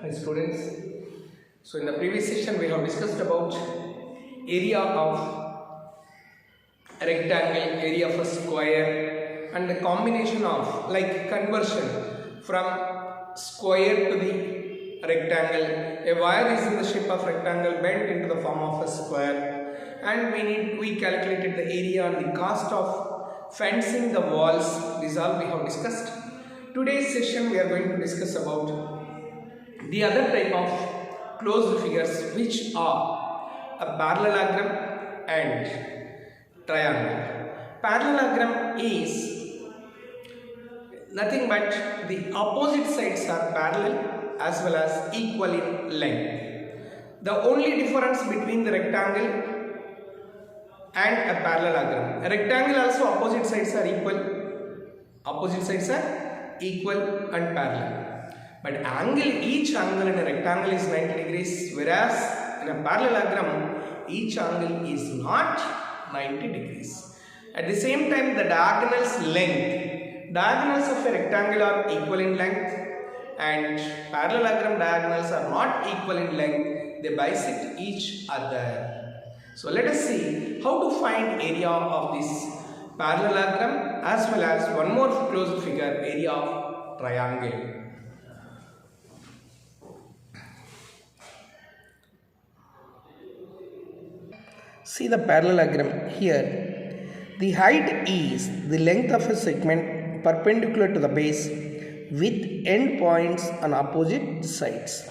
Hi students. So in the previous session we have discussed about area of a rectangle, area of a square, and the combination of like conversion from square to the rectangle. A wire is in the shape of rectangle bent into the form of a square, and we calculated the area and the cost of fencing the walls. This all we have discussed. Today's session we are going to discuss about the other type of closed figures, which are a parallelogram and triangle. Parallelogram is nothing but the opposite sides are parallel as well as equal in length. The only difference between the rectangle and a parallelogram, a rectangle also opposite sides are equal, and parallel. But each angle in a rectangle is 90 degrees, whereas in a parallelogram, each angle is not 90 degrees. At the same time, the diagonals of a rectangle are equal in length, and parallelogram diagonals are not equal in length, they bisect each other. So let us see how to find area of this parallelogram as well as one more closed figure, area of triangle. See the parallelogram here. The height is the length of a segment perpendicular to the base with end points on opposite sides.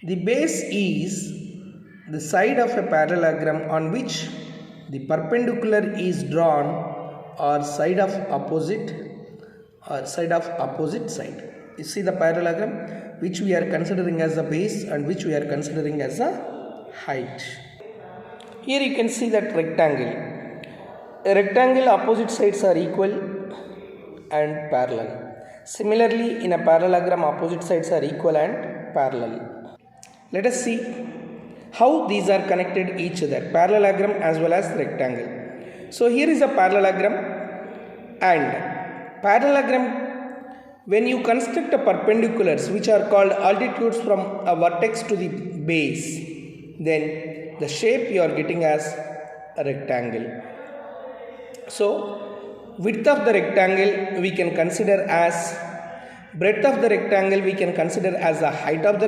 The base is the side of a parallelogram on which the perpendicular is drawn, or side of opposite side. You see the parallelogram which we are considering as the base and which we are considering as the height. Here you can see that rectangle. A rectangle opposite sides are equal and parallel. Similarly, in a parallelogram opposite sides are equal and parallel. Let us see how these are connected each other, parallelogram as well as rectangle. So here is a parallelogram, and parallelogram, when you construct a perpendiculars which are called altitudes from a vertex to the base, then the shape you are getting as a rectangle. So width of the rectangle we can consider as, breadth of the rectangle we can consider as the height of the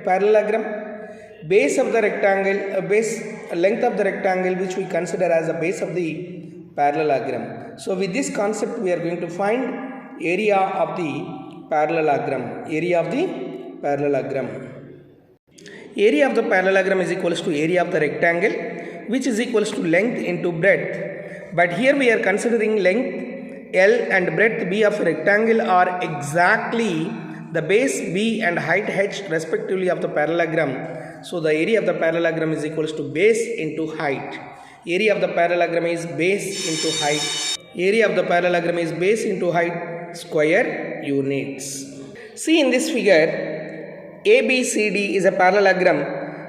parallelogram, base of the rectangle, length of the rectangle which we consider as the base of the parallelogram. So with this concept we are going to find area of the parallelogram. Area of the parallelogram is equals to area of the rectangle, which is equals to length into breadth. But here we are considering length L and breadth B of a rectangle are exactly the base B and height H respectively of the parallelogram. So the area of the parallelogram is equals to base into height. Area of the parallelogram is base into height. Area of the parallelogram is base into height square units. See in this figure, ABCD is a parallelogram.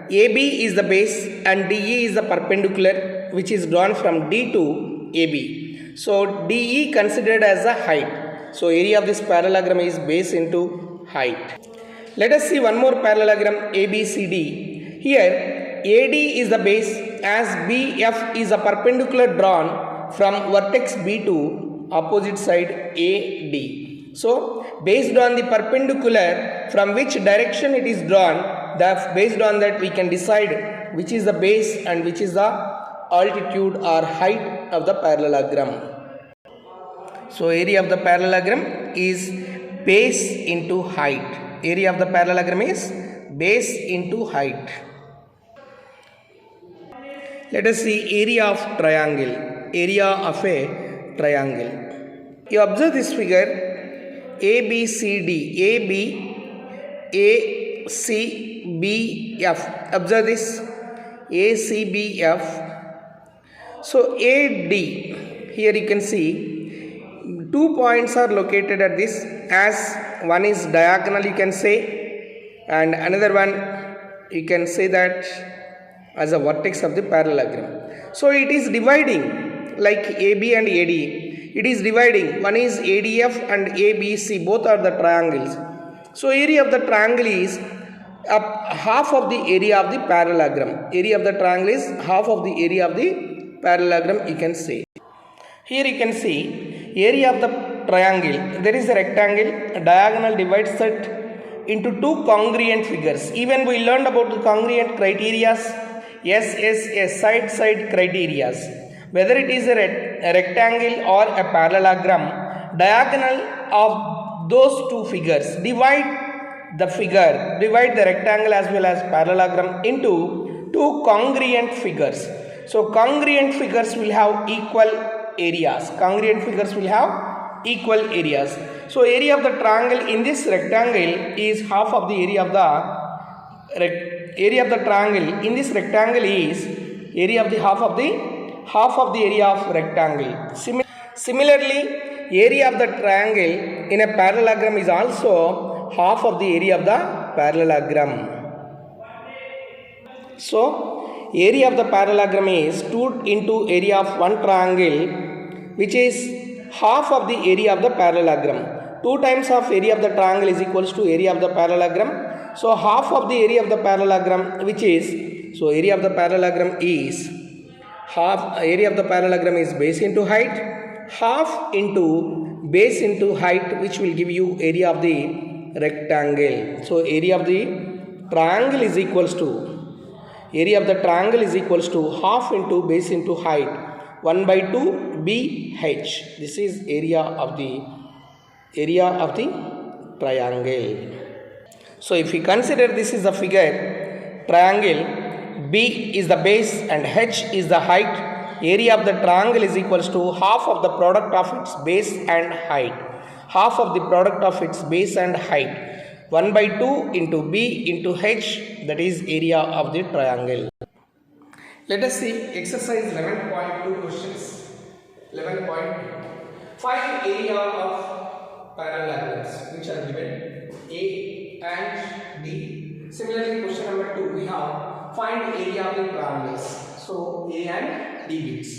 AB is the base and DE is the perpendicular which is drawn from D to AB. So DE considered as the height. So area of this parallelogram is base into height. Let us see one more parallelogram, ABCD. Here AD is the base as BF is a perpendicular drawn from vertex B to opposite side AD. So based on the perpendicular from which direction it is drawn, based on that we can decide which is the base and which is the altitude or height of the parallelogram. So area of the parallelogram is base into height. Area of the parallelogram is base into height. Let us see area of triangle. Area of a triangle. You observe this figure, ABCD, ACBF. Observe this, ACBF. So AD, here you can see 2 points are located at this, as one is diagonal you can say, and another one you can say that as a vertex of the parallelogram. So it is dividing like AB and AD. It is dividing, one is ADF and ABC, both are the triangles. So area of the triangle is up half of the area of the parallelogram. Area of the triangle is half of the area of the parallelogram, you can say. Here you can see area of the triangle. There is a rectangle, a diagonal divides it into two congruent figures. Even we learned about the congruent criterias. Yes, side criterias. Whether it is a rectangle or a parallelogram, diagonal of those two figures divide the rectangle as well as parallelogram into two congruent figures. So congruent figures will have equal areas. So area of the triangle in this rectangle is half of the area of the triangle in this rectangle is area of the half of the area of rectangle. Similarly, area of the triangle in a parallelogram is also half of the area of the parallelogram. So area of the parallelogram is 2 into area of one triangle, which is half of the area of the parallelogram. 2 times of area of the triangle is equals to area of the parallelogram. So half of the area of the parallelogram, which is, so area of the parallelogram is base into height, half into base into height, which will give you area of the rectangle. So area of the triangle is equals to half into base into height, 1 by 2 BH. This is area of the triangle. So if we consider this is the figure, triangle B is the base and H is the height, area of the triangle is equals to half of the product of its base and height. 1 by 2 into B into H, that is area of the triangle. Let us see exercise 11.2 questions. 11.2. Find area of parallelograms which are given A and B. Similarly, question number 2, we have find area of the triangles. So A and D bits.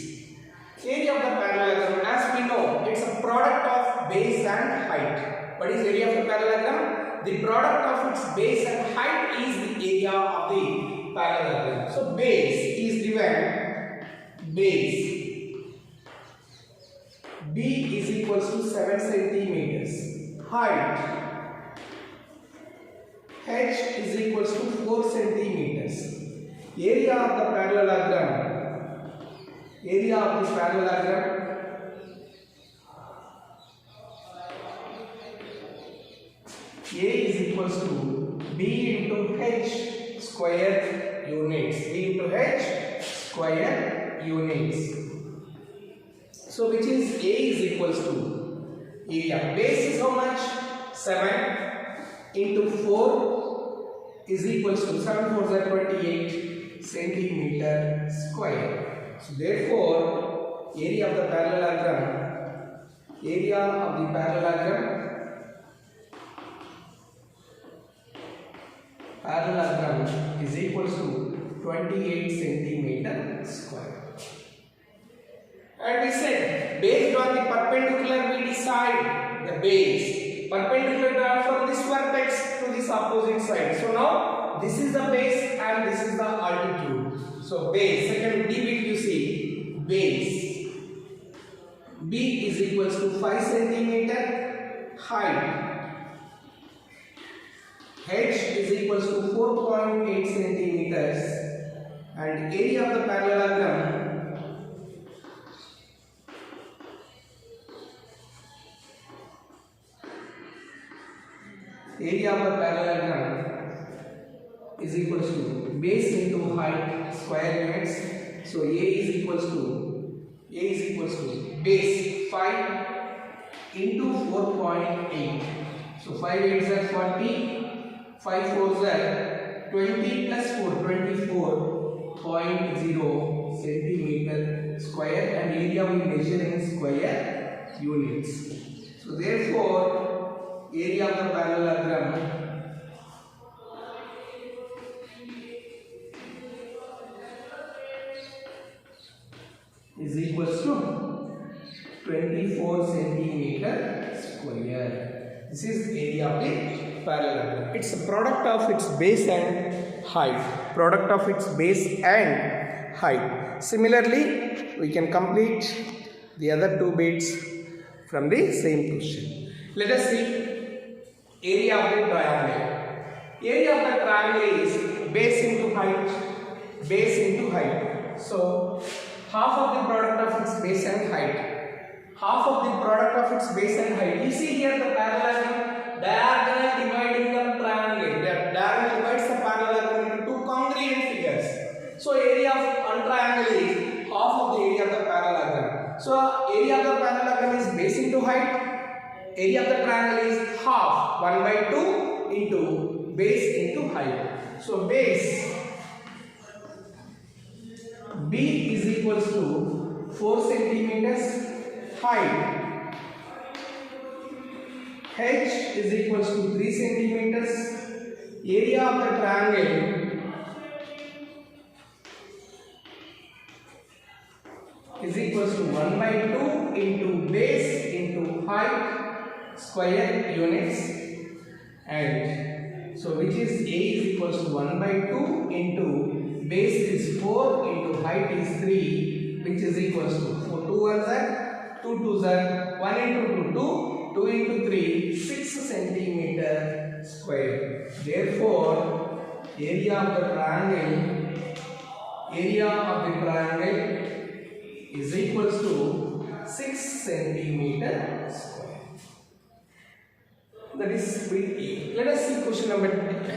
Area of the parallelogram, as we know, it's a product of base and height. What is area of the parallelogram? The product of its base and height is the area of the parallelogram. So base is given, base B is equals to 7 centimeters. Height H is equals to 4 centimeters. Area of the parallelogram. A is equals to B into H square units. So which is A is equals to area. Base is how much? 7 into 4 is equals to 7 4s are 28 centimeter square. So therefore area of the parallelogram is equals to 28 centimeter square. And we said based on the perpendicular we decide the base. Perpendicular from this vertex to this opposite side. So now this is the base and this is the altitude. So base, second D bit you see, base B is equals to 5 centimeter, height H is equals to 4.8 centimeters, and area of the parallelogram is equals to base into height square units. So A is equals to base 5 into 4.8. So 5 8s are 40, 5 4s are 20 plus 4 24.0 centimeter square, and area we measure in square units. So therefore area of the parallelogram is equals to 24 centimeter square. This is area of the parallelogram. It's a product of its base and height. Product of its base and height. Similarly, we can complete the other two bits from the same question. Let us see area of the triangle. Area of the triangle is base into height. Base into height. So half of the product of its base and height. Half of the product of its base and height. You see here the parallelogram, diagonal dividing the triangle. The diagonal divides the parallelogram into two congruent figures. So area of one triangle is half of the area of the parallelogram. So area of the parallelogram is base into height. Area of the triangle is half, 1 by 2 into base into height. So base B is equals to 4 centimeters. Height H is equals to 3 centimeters. Area of the triangle is equals to 1 by 2 into base into height square units, and so which is A is equals to 1 by 2 into base is 4 into height is 3, which is equals to 4 2 ones are 2 2s are 1 into 2 2, 2 into 3 6 centimeter square. Therefore area of the triangle is equals to 6 centimeter square. That is bit E. Let us see question number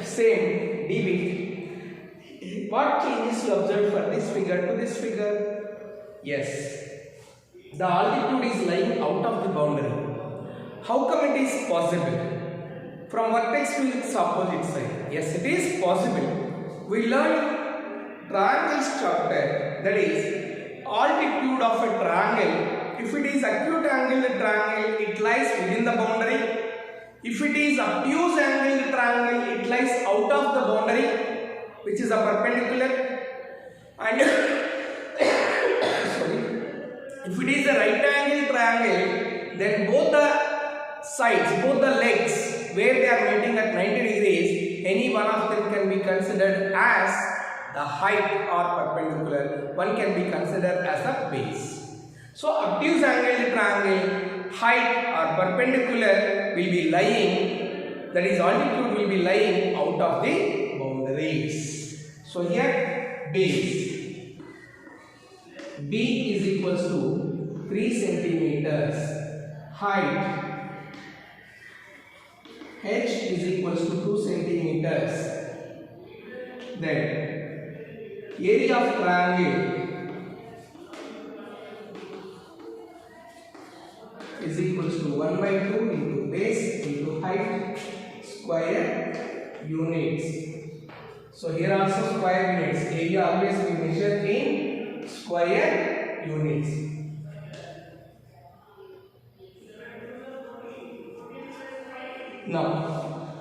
same D bit. What changes you observe for this figure to this figure? Yes. The altitude is lying out of the boundary. How come it is possible? From vertex to its opposite side. Yes, it is possible. We learned triangle structure, that is altitude of a triangle. If it is acute angled triangle, it lies within the boundary. If it is obtuse angled triangle, it lies out of the boundary, which is a perpendicular. And if it is a right angle triangle, then both the sides, both the legs where they are meeting at 90 degrees, any one of them can be considered as the height or perpendicular. One can be considered as a base. So obtuse angled triangle, height or perpendicular will be lying, that is altitude will be lying out of the boundaries. So here base B is equals to 3 centimeters. Height H is equals to 2 centimeters. Then area of triangle is equals to 1 by 2 into base into height square units. So here also square units. Area always we measure in square units. Now,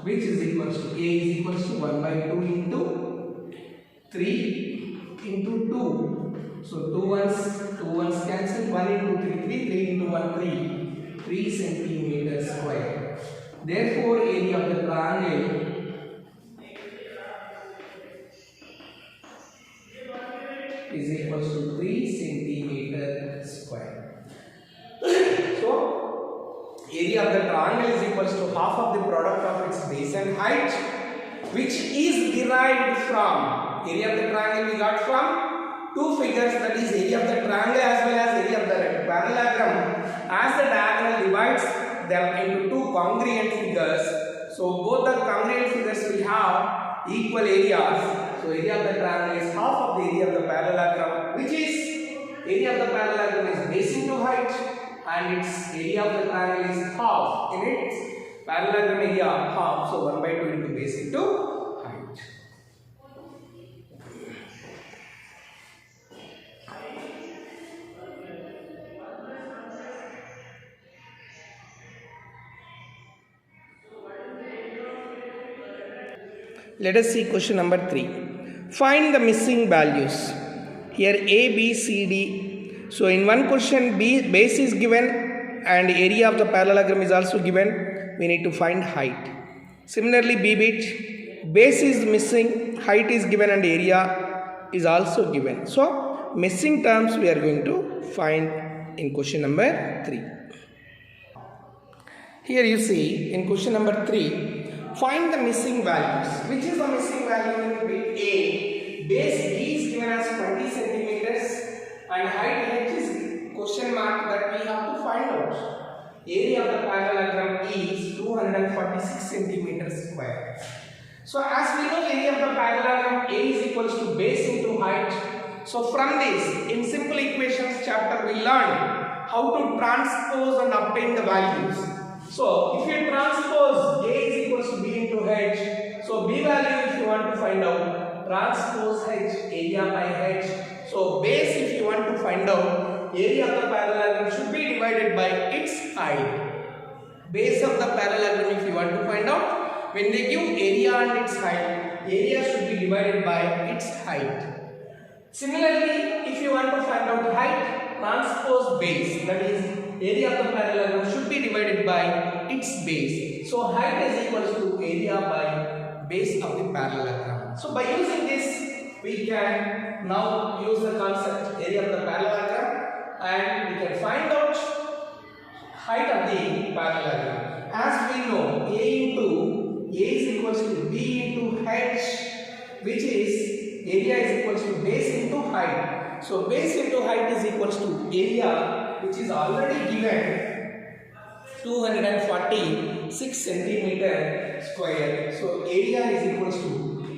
which is equals to A is equals to 1 by 2 into 3 into 2. So 2 ones cancel, 1 into 3, 3 into 1, 3 centimeters square. Therefore, area of the triangle is equals to 3 centimeter square. So, area of the triangle is equals to half of the product of its base and height, which is derived from area of the triangle we got from two figures, that is area of the triangle as well as area of the parallelogram. As the diagonal divides them into two congruent figures, so both the congruent figures will have equal areas. So area of the triangle is half of the area of the parallelogram, which is area of the parallelogram is base into height, and its area of the triangle is half. In its parallelogram area half, so 1 by 2 into base into height. Let us see question number 3. Find the missing values. Here A, B, C, D. So in one question base is given and area of the parallelogram is also given. We need to find height. Similarly, B bit, base is missing, height is given and area is also given. So, missing terms we are going to find in question number 3. Here you see in question number 3, find the missing values. Which is the missing value in bit A? Base B is given as 20 centimeters and height H is question mark that we have to find out. Area of the parallelogram is 246 centimeters square. So as we know, area of the parallelogram A is equals to base into height. So from this, in simple equations chapter, we learned how to transpose and obtain the values. So if you transpose A is equals to B into H, so B value if you want to find out, transpose H, area by H. So base if you want to find out, area of the parallelogram should be divided by its height. Base of the parallelogram if you want to find out, when they give area and its height, area should be divided by its height. Similarly, if you want to find out height, transpose base, that is area of the parallelogram should be divided by its base. So height is equals to area by base of the parallelogram. So by using this, we can now use the concept area of the parallelogram and we can find out height of the parallelogram. As we know, A is equals to B into H, which is area is equals to base into height. So base into height is equals to area, which is already given 246 centimeter square. So area is equals to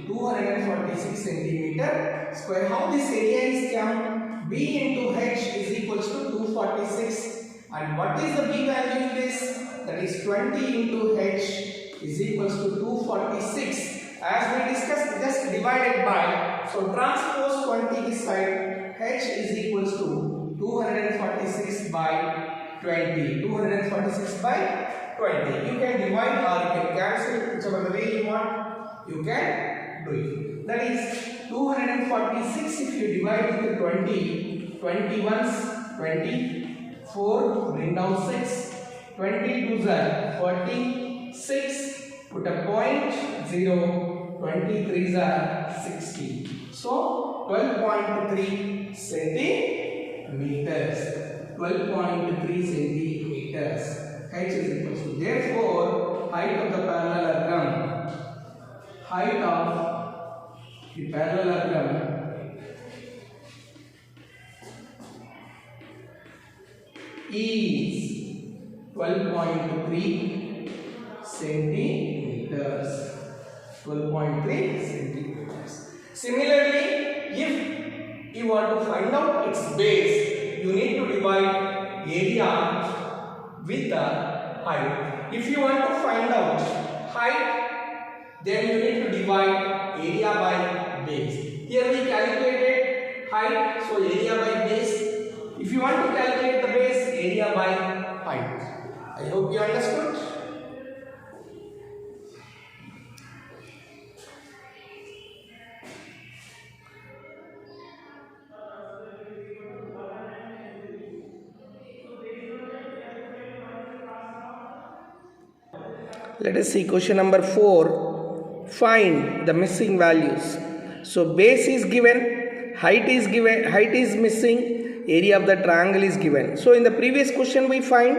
246 centimeter square. How this area is come? B into H is equals to 246. And what is the B value in this? That is 20 into H is equals to 246. As we discussed, just divided by. So transpose 20 this side. H is equals to 246 by 20. 246 by 20. You can divide or you can cancel, whichever the way you want, you can do it. That is 246 if you divide with 20. 20 ones, 24, bring down 6. 22s are 46. Put a point, 0. 23s are 60. So 12.3 centimeters. 12.3 centimeters. H is equal to. Therefore, height of the parallelogram. Height of the parallelogram is 12.3 centimeters. 12.3 centimeters. Similarly, if you want to find out its base, you need to divide area with the height. If you want to find out height, then you need to divide area by base. Here we calculated height, so area by base. If you want to calculate the base, area by height. I hope you understood. Let us see question number 4. Find the missing values. So base is given, height is missing, area of the triangle is given. So in the previous question we found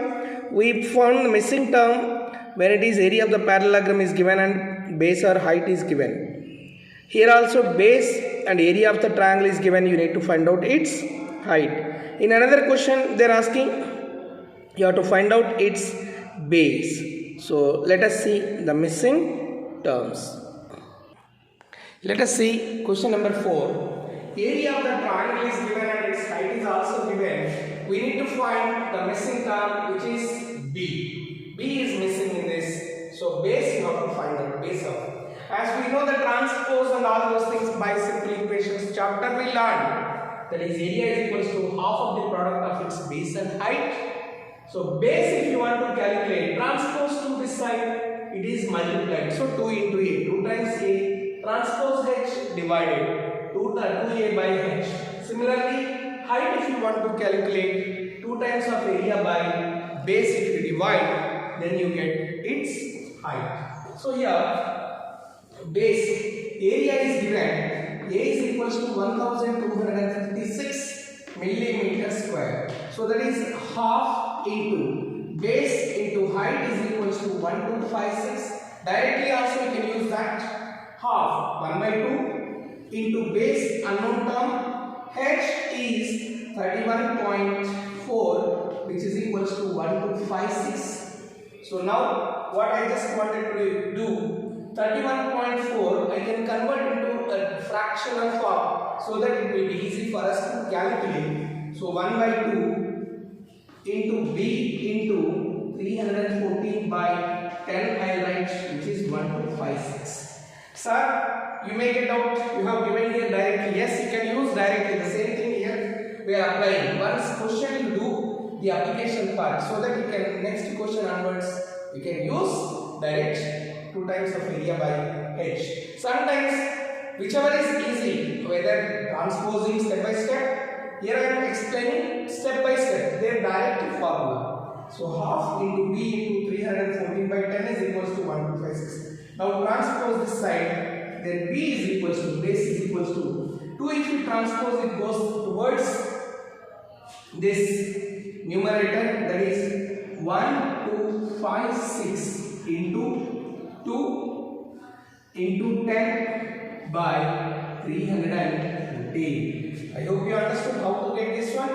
the missing term when it is area of the parallelogram is given and base or height is given. Here also base and area of the triangle is given, you need to find out its height. In another question they are asking you have to find out its base. So let us see the missing terms. Let us see question number 4. Area of the triangle is given and its height is also given. We need to find the missing term, which is B. B is missing in this. So base you have to find the base of. As we know the transpose and all those things by simple equations chapter we learned. That is area is equals to half of the product of its base and height. So base if you want to calculate, transpose to this side, it is multiplied. So 2 into A, 2 times A, transpose H divided, 2A by H. Similarly, height if you want to calculate, 2 times of area by base if you divide, then you get its height. So here base area is given. A is equals to 1256 millimeter square. So that is half into base into height is equals to 1256. Directly also you can use that half 1 by 2 into base unknown term. H is 31.4 which is equals to 1256. So now what I just wanted to do, 31.4 I can convert into a fractional form so that it will be easy for us to calculate. So 1 by 2 into B into 314 by 10 I write which is 1256. Sir, you may get out, you have given here directly. Yes, you can use directly. The same thing here we are applying. Once question you do the application part so that you can next question onwards you can use direct 2 times of area by H. Sometimes whichever is easy, whether transposing step by step, here I am explaining step by step their direct formula. So half into B into 314 by 10 is equals to 1256. Now transpose this side, then B is equals to base is equals to 2. If you transpose it goes towards this numerator, that is 1256 into 2 into 10 by 314. I hope you understood how to get this one.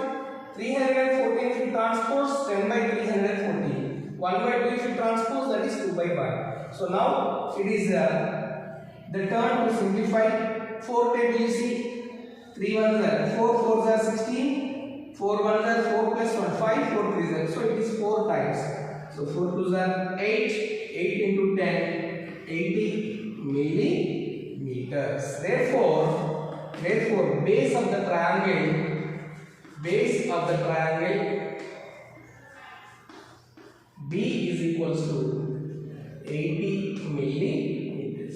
314 if you transpose, 10 by 314. 1 by 2 if you transpose, that is 2 by 1. So now it is the turn to simplify. 4 table you see. 3 ones are 4 4s are 16. 4 ones are 4 plus 1 5. 4 3s are. So it is 4 times. So 4 2s are 8. 8 into 10, 80 millimeters. Therefore, base of the triangle B is equals to 80 millimeters.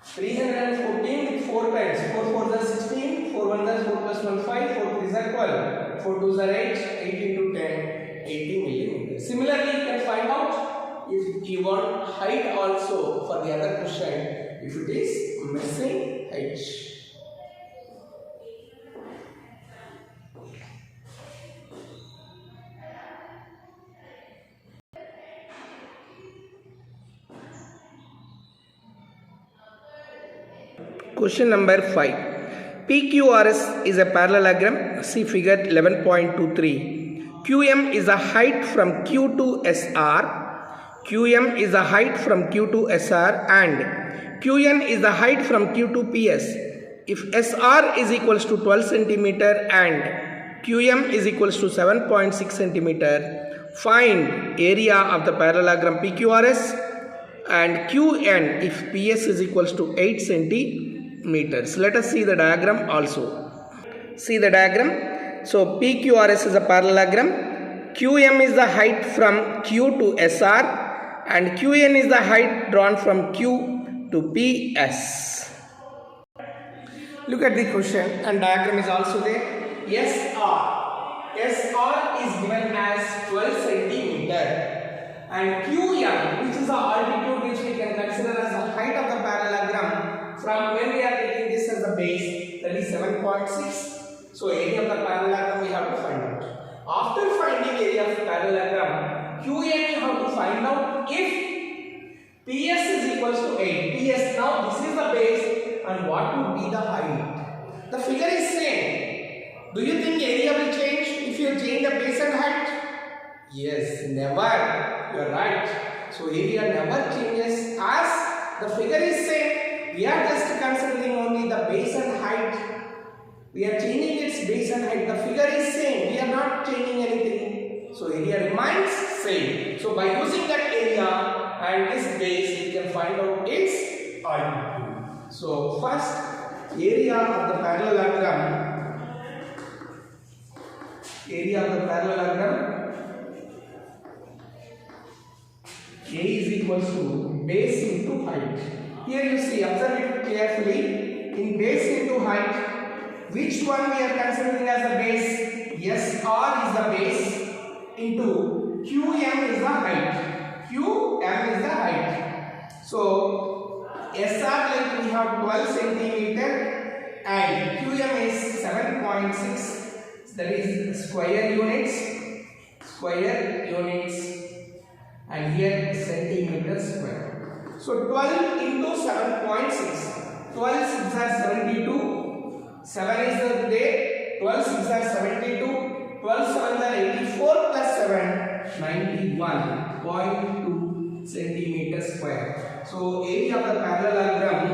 314 with 4 times. 4 4s are 16, 4 1s are 4 plus 1 5, 4 3s are 12, 4 2s are 8, 8 into 10, 80 millimeters. Similarly, you can find out if you want height also for the other question, if it is missing H. Question number 5. PQRS is a parallelogram. See figure 11.23. QM is a height from Q to SR. QM is the height from Q to SR and QN is the height from Q to PS. If SR is equals to 12 centimeter and QM is equals to 7.6 centimeter, find area of the parallelogram PQRS and QN if PS is equals to 8 centimeters. Let us see the diagram also. See the diagram. So PQRS is a parallelogram. QM is the height from Q to SR and QN is the height drawn from Q to PS. Look at the question and diagram is also there. SR is given as 12 centimeter and QM, which is the altitude which we can consider as the height of the parallelogram from when we are taking this as the base, that is 7.6. So area of the parallelogram we have to find out. After finding area of the parallelogram, QN you have to find out if PS is equals to 8. PS, now this is the base and what would be the height? The figure is same. Do you think area will change if you change the base and height? Yes, never. You are right. So area never changes as the figure is same. We are just considering only the base and height. We are changing its base and height. The figure is same. We are not changing anything. So area remains same. So by using that area and this base, we can find out its altitude. So first, area of the parallelogram. Area of the parallelogram. A is equals to base into height. Here you see, observe it carefully. In base into height, which one we are considering as the base? SR is the base into QM is the height. QM is the height. So SR length we have 12 centimeter and QM is 7.6, that is square units, and here centimeter square. So 12 into 7.6, 12 6 are 72, 7 is the day, 12 6 are 72, 12 7 are 84 plus 7, 91.2 centimeter square. So area of the parallelogram,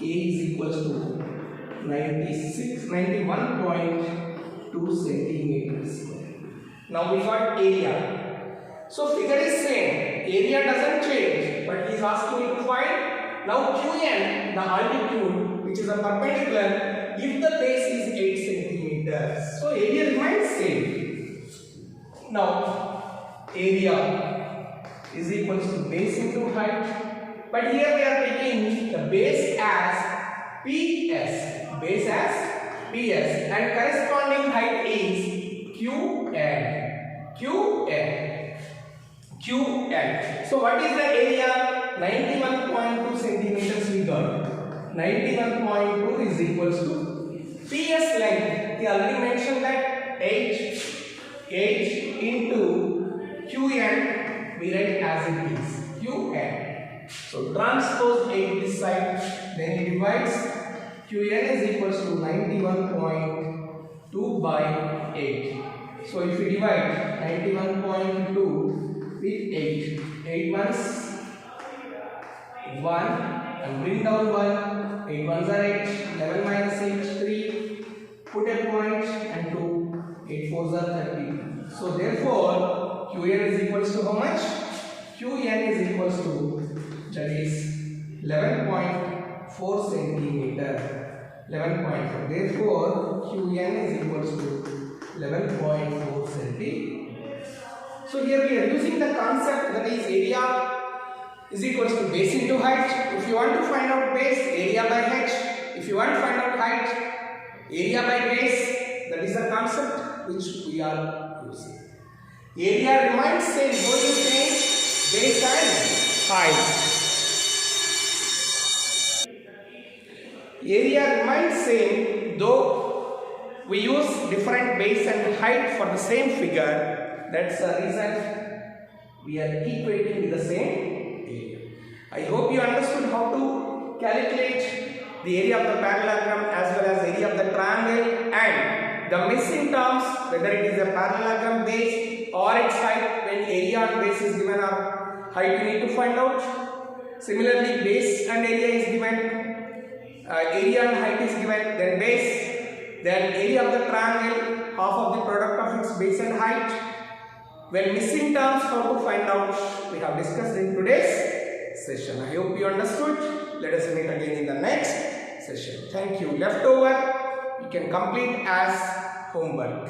A is equals to 91.2 centimeters square. Now we got area. So figure is same. Area doesn't change, but he is asking me to find. Now Qn, the altitude, which is a perpendicular, if the base is 8 centimeters. So area remains same. Now area is equals to base into height. But here we are taking the base as PS, and corresponding height is QN. So what is the area? 91.2 centimeters we got. 91.2 is equals to PS length. We already mentioned that H into QN we write as it is QN. So transpose 8 this side, then it divides. Qn is equals to 91.2 by 8. So if we divide 91.2 with 8, 8 ones 1 and bring down 1, 8 ones are 8, 11 minus 8, 3, put a point and 2, 8 fours are 30. So therefore Qn is equals to how much? Qn is equals to, that is 11.4 centimeter. 11.4. Therefore, Qn is equals to 11.4 centimeter. So here we are using the concept, that is area is equals to base into height. If you want to find out base, area by h. If you want to find out height, area by base. That is the concept which we are using. Area remains same. What do you think? Base and height. Area remains same, though we use different base and height for the same figure. That's the reason we are equating with the same area. I hope you understood how to calculate the area of the parallelogram as well as area of the triangle, and the missing terms, whether it is a parallelogram base or its height. When area and base is given or height, you need to find out. Similarly, base and area is given. Area and height is given, then base, then area of the triangle, half of the product of its base and height. When missing terms, how to find out, we have discussed in today's session. I hope you understood. Let us meet again in the next session. Thank you. Leftover, you can complete as homework.